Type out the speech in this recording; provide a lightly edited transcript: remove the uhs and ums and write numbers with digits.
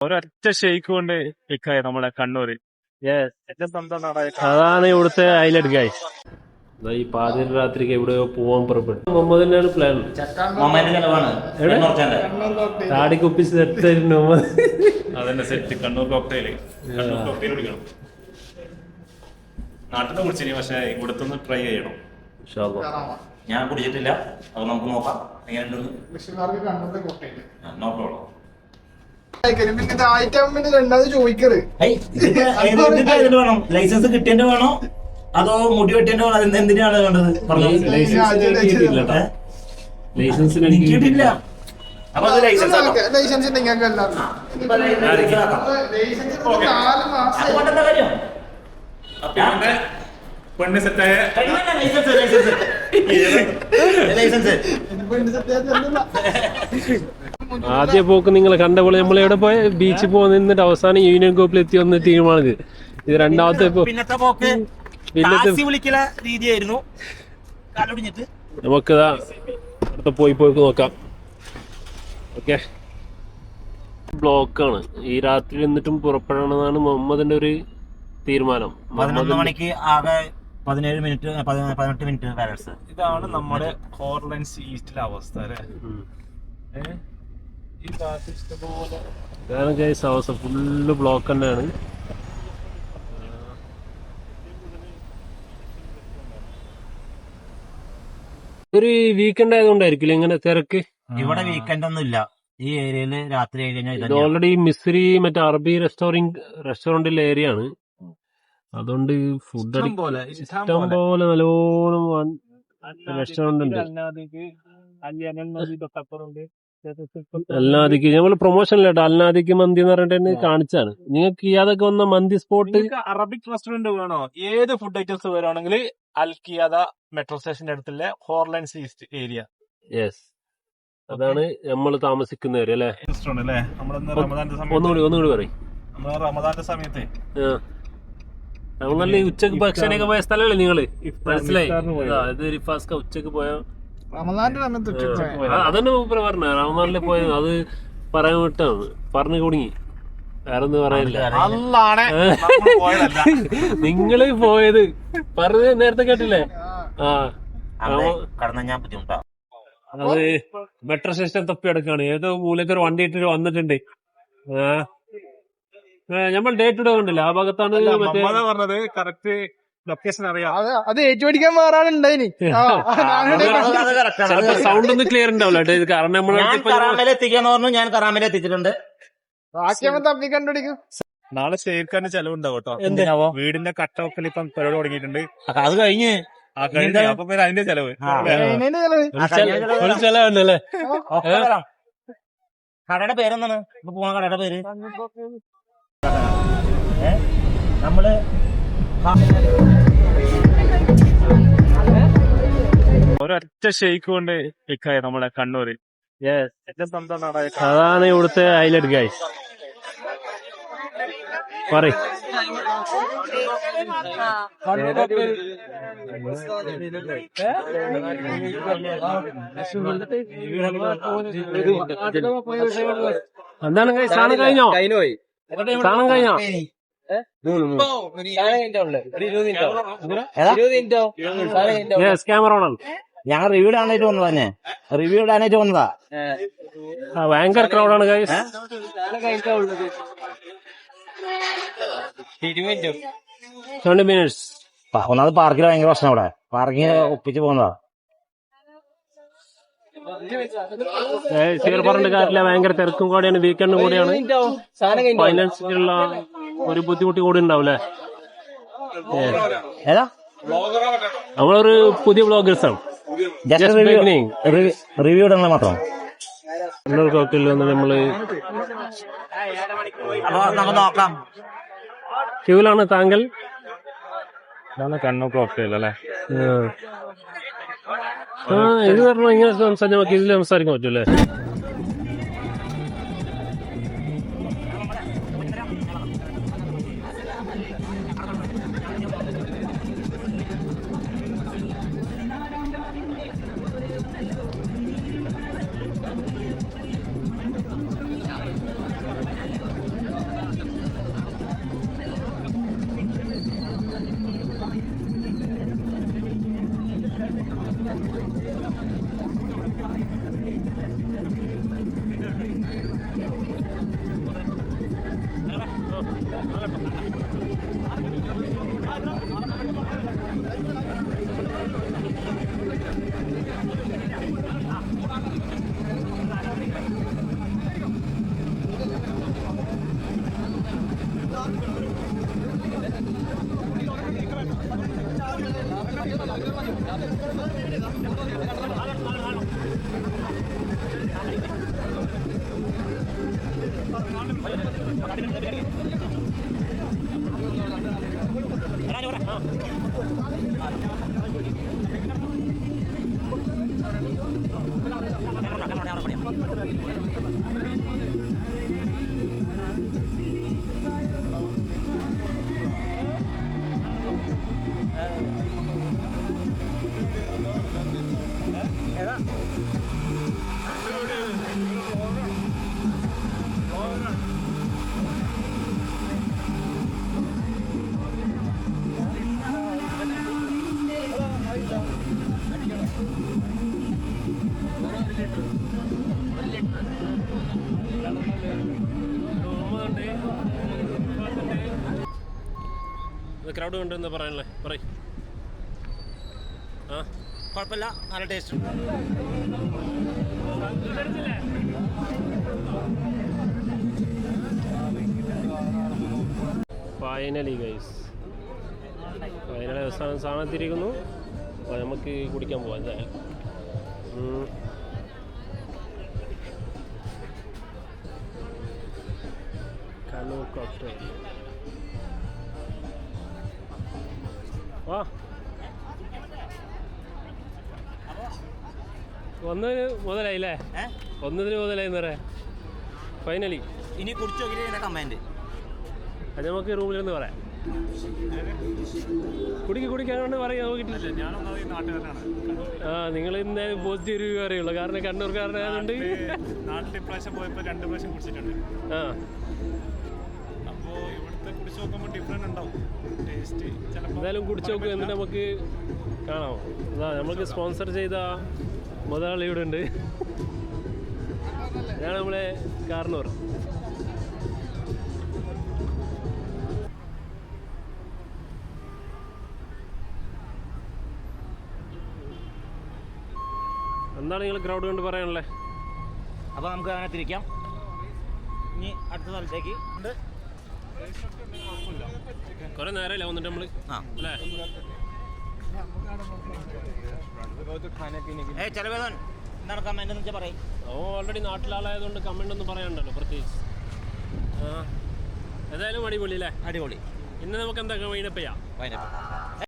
ഒരൊറ്റ ഷെയ്ക്ക് കൊണ്ട് ക്ലിക്കായി നമ്മളെ കണ്ണൂര്. അതാണ് ഇവിടുത്തെ ഹൈലൈറ്റ് ഗൈസ്. ഈ പാതിരാത്രിക്ക് എവിടെയോ പോവാൻ പുറപ്പെട്ടു. മുഹമ്മദിനാണ് പ്ലാൻ. താടി കുപ്പി സെറ്റ് ആയിരുന്നു. അതന്നെ സെറ്റ്. കണ്ണൂർ കോക്ടെയില് കുടിക്കണം. നാട്ടിൽ കുടിച്ചിനി, പക്ഷെ ഇവിടുത്തെ ഒന്ന് ട്രൈ ചെയ്യണം. ഞാൻ കുടിച്ചിട്ടില്ല, അത് നമുക്ക് നോക്കാം എങ്ങനെയുണ്ടെന്ന്. No problem. ലൈസൻസ് കിട്ടിയതിന്റെ വേണോ അതോ മുടി വെട്ടിന്റെ വേണോ? എന്തിനാണ് വേണ്ടത്? ലൈസൻസ് കിട്ടിയിട്ടില്ല. അപ്പൊ അത് ലൈസൻസ് അതുകൊണ്ടെന്താ കാര്യം? പെണ്ണ് സെറ്റായ ലൈസൻസ് ആദ്യ പോക്ക് നിങ്ങൾ കണ്ട പോലെ നമ്മൾ എവിടെ പോയ ബീച്ചിൽ പോയി നിന്നിട്ട് അവസാനം യൂണിയൻ കോപ്പിൽ എത്തി വന്ന ടീമാണിത്. ഇത് രണ്ടാമത്തെ പിന്നത്തെ പോക്ക് വിളിക്കല രീതിയായിരുന്നു. നമുക്കിതാ അടുത്ത പോയി നോക്കാം. ഓക്കെ, ബ്ലോക്കാണ്. ഈ രാത്രി എന്നിട്ടും പുറപ്പെടണമെന്നാണ് മുഹമ്മദിന്റെ ഒരു തീരുമാനം. 11 മണിക്ക് ആകെ 17 മിനിറ്റ് 18 മിനിറ്റ് ബാലൻസ്. ഇതാണ് നമ്മുടെ ഹോർലൻഡ്സ് ഈസ്റ്റിലെ അവസ്ഥ അല്ലേ? ഈ ഭാഗത്ത് ഇഷ്ടംപോലെ കാരണം ഗൈസ് അവസ്ഥ ഫുള്ള് ബ്ലോക്ക് തന്നെയാണ്. ഒരു വീക്കെൻഡ് ആയതുകൊണ്ടായിരിക്കില്ല ഇങ്ങനെ തിരക്ക്. ഇവിടെ വീക്കെൻഡ് ഒന്നും ഇല്ല ഈ ഏരിയയില്. രാത്രി കഴിഞ്ഞാൽ ഓൾറെഡി മിസ്രി മറ്റേ അറബി റെസ്റ്റോറന്റിലെ ഏരിയ ആണ്. അതുകൊണ്ട് ഫുഡ് ഇഷ്ടം പോലെ നല്ലോണം റെസ്റ്റോറന്റ് ഉണ്ട്. അൽനാദിക്ക് നമ്മൾ പ്രൊമോഷനിലാട്ടോ. അൽനാദിക്ക് മന്തി എന്ന് പറഞ്ഞിട്ട് കാണിച്ചാണ്. നിങ്ങൾക്ക് അതൊക്കെ വന്ന മന്തി സ്പോട്ട്. അറബിക് റെസ്റ്റോറന്റ് വേണോ? ഏത് ഫുഡ് ഐറ്റംസ് വരുവാണെങ്കിൽ അൽക്കിയാദ മെട്രോ സ്റ്റേഷന്റെ അടുത്തുള്ള ഹോർലൻഡ്സ് ഈസ്റ്റ് ഏരിയ. യെസ്, അതാണ് നമ്മൾ താമസിക്കുന്ന ഏരിയ അല്ലേ? ഒന്നുകൂടി പറയും. റമദാന്റെ സമയത്ത് നല്ല ഉച്ചക്ക് ഭക്ഷണമൊക്കെ പോയ സ്ഥലമല്ലേ നിങ്ങള്? മനസ്സിലായി. ഇത് റിഫാസ്ക ഉച്ചക്ക് പോയ അതന്നെ മൂപ്പര് പറഞ്ഞ റമദാനില് പോയത്. അത് പറയാൻ വിട്ടാണ്, പറഞ്ഞു കുടുങ്ങി. വേറെ ഒന്നും പറയാനില്ല. നിങ്ങള് പോയത് പറഞ്ഞ നേരത്തെ കേട്ടില്ലേ? അത് മെട്രോ സ്റ്റേഷൻ തപ്പി എടുക്കാണ്. ഏതോ മൂലക്ക് ഒരു വണ്ടി ഇട്ടിട്ട് വന്നിട്ടുണ്ട്. നമ്മൾ ഡേ ടു ഡേ ഉണ്ടല്ലോ ആ ഭാഗത്താണ് പറഞ്ഞത്. കറക്റ്റ് ലൊക്കേഷൻ അറിയാം. അത് ഏറ്റുപിടിക്കാൻ മാറാനുണ്ടായിനി. സൗണ്ട് ഒന്നും ക്ലിയർ ഉണ്ടാവില്ല. കാരണം എത്തിക്കാന്ന് പറഞ്ഞു. ഞാൻ കറാമല എത്തിച്ചിട്ടുണ്ട്. ബാക്കിയാവുമ്പോ തപ്പി കണ്ടുപിടിക്കും. നാളെ ഷെയ്ഖാന്റെ ചെലവുണ്ടാവും കേട്ടോ. വീടിന്റെ കട്ടവക്കൽ ഇപ്പം പരിപാടി തുടങ്ങിയിട്ടുണ്ട്. അത് കഴിഞ്ഞ് അപ്പൊ അതിന്റെ ചെലവ് ചെലവുണ്ടല്ലേ? കടയുടെ പേരെന്താണ് ഇപ്പൊ പോണ കടയുടെ പേര്? നമ്മള് ഒരൊറ്റ ഷെയ്ക്ക് കൊണ്ട് ക്ലിക്കായി നമ്മളെ കണ്ണൂര്. അതാണ് ഇവിടുത്തെ ഹൈലൈറ്റ് ഗൈസ്. പറയ്. എന്താണ് ഗൈസ്? സാധനം കഴിഞ്ഞോ? സാധനം കഴിഞ്ഞോ? Camera on. ഞാൻ റിവ്യൂ ഇടാനായിട്ട് വന്നതാ. തന്നെ റിവ്യൂ ഇടാനായിട്ട് വന്നതാ. ഭയങ്കര ക്രൗഡാണ് ഗൈസ്. 20 minutes. ഒന്നാമത് പാർക്കിൽ ഭയങ്കര പ്രശ്നം. അവിടെ പാർക്കിങ് ഒപ്പിച്ച് പോകുന്നതാ. പറഞ്ഞ കാര്യമില്ല, ഭയങ്കര തിരക്കും കൂടെയാണ്. വീക്കെൻഡും കൂടെയാണ്. ഫൈനാൻസിലുള്ള ഒരു ബുദ്ധിമുട്ട് കൂടി ഉണ്ടാവൂലേ? ഏതാ? നമ്മളൊരു പുതിയ ബ്ലോഗേഴ്സാണ്. റിവ്യൂ ഇടുന്ന മാത്രം. കണ്ണൂർക്കൊക്കെ നമ്മള് നോക്കാം. ക്യൂലാണ് താങ്കൾ? കണ്ണൂർ കോക്ടെയിൽ അല്ലേ? ഇത് പറഞ്ഞാൽ ഇങ്ങനെ സംസാരിച്ചാൽ നമുക്ക് ഇതിൽ സംസാരിക്കാൻ പറ്റൂലേ? ക്രൗഡ് കണ്ടെന്ന് പറയാനല്ലേ പറയും. ആ കുഴപ്പമില്ല, നല്ല ടേസ്റ്റ്. ഫൈനലി ഗൈസ്, ഫൈനലി അവസാനം സാധനത്തിരിക്കുന്നു. അപ്പോൾ നമുക്ക് കുടിക്കാൻ പോവാം എന്തായാലും. കലോ കോക്ടെയിൽ. വാ, ഒന്നിന് മുതലായില്ലേ? ഒന്നതിന് മുതലായി പറയാ. ഫൈനലി ഇനി കുടിച്ചു നോക്കിയിട്ട് കമന്റ് അത് നമുക്ക് റൂമിലൊന്ന് പറയാം. കുടിക്കാണ്ട് പറയാൻ നോക്കിയിട്ടില്ല. ആ, നിങ്ങൾ എന്തായാലും പോസിറ്റീവ് റിവ്യൂ അറിയുള്ളൂ, കാരണം കണ്ണൂർക്കാരനായതുകൊണ്ട്. നാട്ടിൽ ഇപ്രാവശ്യം പോയപ്പോൾ 2 പ്രാവശ്യം കുടിച്ചിട്ടുണ്ട്. ആ, അപ്പോൾ ഇവിടുത്തെ കുടിച്ച് നോക്കുമ്പോൾ ഡിഫറൻറ്റ് ഉണ്ടാവും ടേസ്റ്റ്. എന്തായാലും കുടിച്ച് നോക്കുക, എന്നിട്ട് നമുക്ക് കാണാം. അതാ നമുക്ക് സ്പോൺസർ ചെയ്ത മുതലാളി ഇവിടെ ഉണ്ട്. ഞാൻ നമ്മളെ കാർണൂർ. എന്താണ് നിങ്ങൾ ക്രൗഡ് കൊണ്ട് പറയാനുള്ളത്? അപ്പോൾ നമുക്ക് അങ്ങനെ തിരിക്കാം. ഇനി അടുത്ത സ്ഥലത്തേക്ക് ഉണ്ട്. കുറെ നേരമല്ലേ വന്നിട്ട് നമ്മള് അല്ലേ? ചെലവേദൻ എന്താണ് കമന്റ് എന്ന് വെച്ചാൽ പറയും. ഓൾറെഡി നാട്ടിലാളായതുകൊണ്ട് കമന്റ് ഒന്നും പറയാനുണ്ടല്ലോ പ്രത്യേകിച്ച്. ഏതായാലും അടിപൊളി അല്ലേ? അടിപൊളി. ഇന്ന് നമുക്ക് എന്താ വൈനപ്പ് ചെയ്യാം.